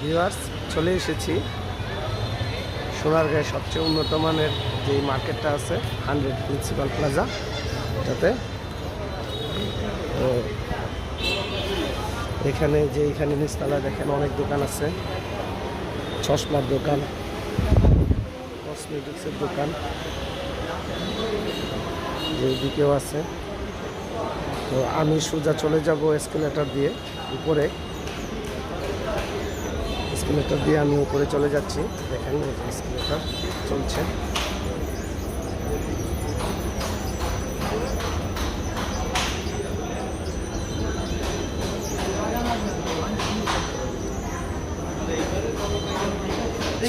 Viewers, চলে এসেছি সোনারগাঁয়ের সবচেয়ে উন্নত মানের যে মার্কেটটা আছে 100 প্রিন্সিপাল প্লাজা, এটাতে। তো এখানে নিচতলায় দেখেন অনেক দোকান আছে, চশমার দোকান, কসমেটিক্সের দোকান, যেদিকেও আছে। তো আমি সোজা চলে যাব এসকেলেটর দিয়ে উপরে। এসকেলেটর দিয়ে আমি উপরে চলে যাচ্ছি। দেখেন এসকেলেটর চলছে।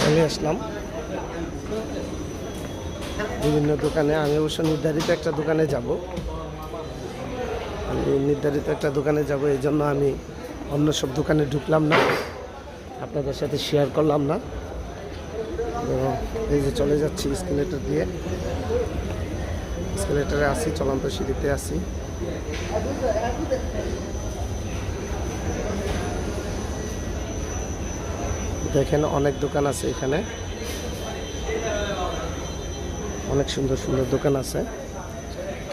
চলে আসলাম বিভিন্ন দোকানে। আমি অবশ্য নির্ধারিত একটা দোকানে যাব। এই জন্য আমি অন্য সব দোকানে ঢুকলাম না, আপনাদের সাথে শেয়ার করলাম না। তো এই যে চলে যাচ্ছি এসকেলেটর দিয়ে। এসকেলেটরে আসি, চলন্ত সিঁড়িতে আসি। দেখেন অনেক দোকান আছে এখানে, অনেক সুন্দর সুন্দর দোকান আছে।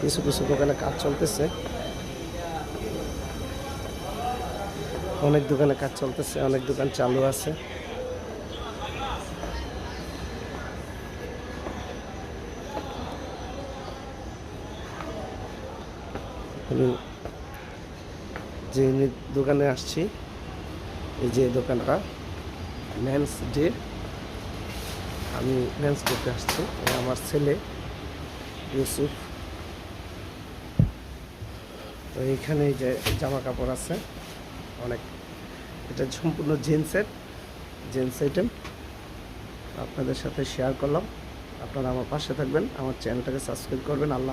কিছু কিছু দোকানে কাজ চলতেছে, অনেক দোকানে কাজ চলতেছে, অনেক দোকান চালু আছে। যে দোকানে আসছি, এই যে দোকানটা মেন্স ডে, আমি মেন্স করতে আসছি। আমার ছেলে ইউসুফ। তো এইখানে যে জামা কাপড় আছে অনেক, এটা সম্পূর্ণ জিন্স আইটেম আপনাদের সাথে শেয়ার করলাম। আপনারা আমার পাশে থাকবেন, আমার চ্যানেলটাকে সাবস্ক্রাইব করবেন। আল্লাহ।